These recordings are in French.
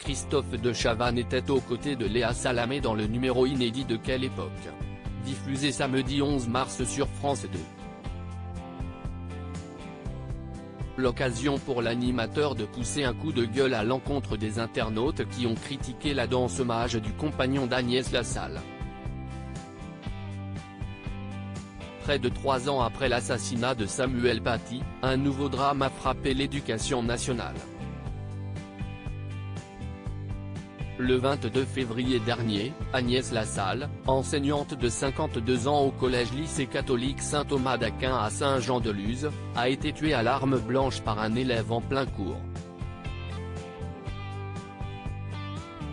Christophe de Chavannes était aux côtés de Léa Salamé dans le numéro inédit de Quelle époque, diffusé samedi 11 mars sur France 2. L'occasion pour l'animateur de pousser un coup de gueule à l'encontre des internautes qui ont critiqué la danse hommage du compagnon d'Agnès Lassalle. Près de 3 ans après l'assassinat de Samuel Paty, un nouveau drame a frappé l'éducation nationale. Le 22 février dernier, Agnès Lassalle, enseignante de 52 ans au collège-lycée catholique Saint-Thomas d'Aquin à Saint-Jean-de-Luz, a été tuée à l'arme blanche par un élève en plein cours.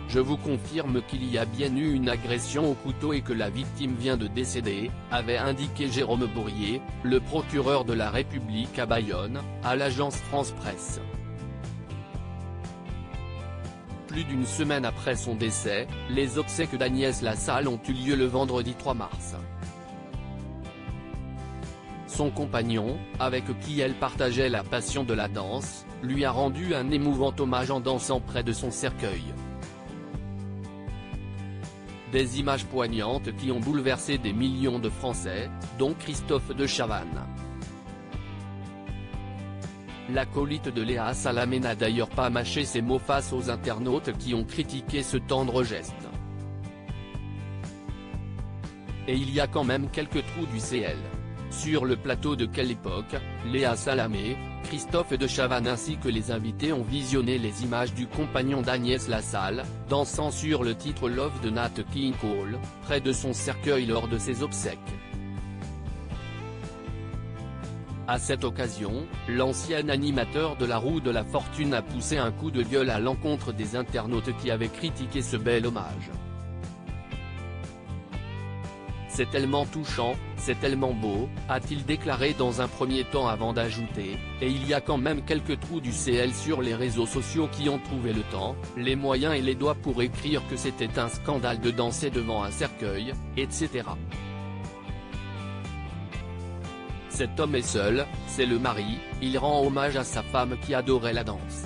Je vous confirme qu'il y a bien eu une agression au couteau et que la victime vient de décéder, avait indiqué Jérôme Bourrier, le procureur de la République à Bayonne, à l'agence France-Presse. Plus d'une semaine après son décès, les obsèques d'Agnès Lassalle ont eu lieu le vendredi 3 mars. Son compagnon, avec qui elle partageait la passion de la danse, lui a rendu un émouvant hommage en dansant près de son cercueil. Des images poignantes qui ont bouleversé des millions de Français, dont Christophe de Chavannes. L'acolyte de Léa Salamé n'a d'ailleurs pas mâché ses mots face aux internautes qui ont critiqué ce tendre geste. Et il y a quand même quelques trous du CL. Sur le plateau de Quelle époque, Léa Salamé, Christophe de Chavannes ainsi que les invités ont visionné les images du compagnon d'Agnès Lassalle, dansant sur le titre Love de Nat King Cole, près de son cercueil lors de ses obsèques. À cette occasion, l'ancien animateur de La Roue de la Fortune a poussé un coup de gueule à l'encontre des internautes qui avaient critiqué ce bel hommage. C'est tellement touchant, c'est tellement beau, a-t-il déclaré dans un premier temps avant d'ajouter, et il y a quand même quelques trous du CL sur les réseaux sociaux qui ont trouvé le temps, les moyens et les doigts pour écrire que c'était un scandale de danser devant un cercueil, etc. Cet homme est seul, c'est le mari, il rend hommage à sa femme qui adorait la danse.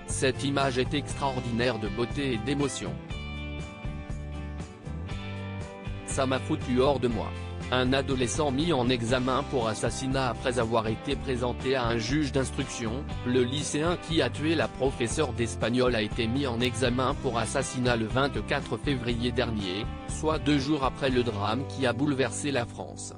Cette image est extraordinaire de beauté et d'émotion. Ça m'a foutu hors de moi. Un adolescent mis en examen pour assassinat après avoir été présenté à un juge d'instruction, le lycéen qui a tué la professeure d'espagnol a été mis en examen pour assassinat le 24 février dernier, soit 2 jours après le drame qui a bouleversé la France.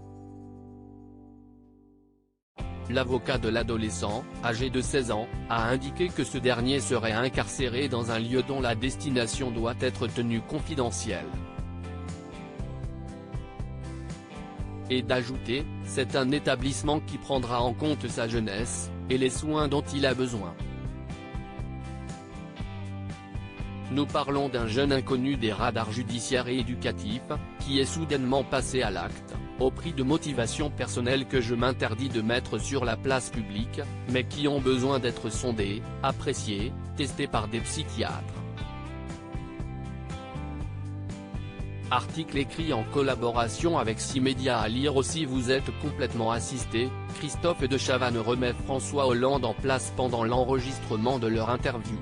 L'avocat de l'adolescent, âgé de 16 ans, a indiqué que ce dernier serait incarcéré dans un lieu dont la destination doit être tenue confidentielle. Et d'ajouter, c'est un établissement qui prendra en compte sa jeunesse, et les soins dont il a besoin. Nous parlons d'un jeune inconnu des radars judiciaires et éducatifs, qui est soudainement passé à l'acte, au prix de motivations personnelles que je m'interdis de mettre sur la place publique, mais qui ont besoin d'être sondés, appréciés, testés par des psychiatres. Article écrit en collaboration avec 6 médias à lire aussi. Vous êtes complètement assisté, Christophe de Chavannes remet François Hollande en place pendant l'enregistrement de leur interview.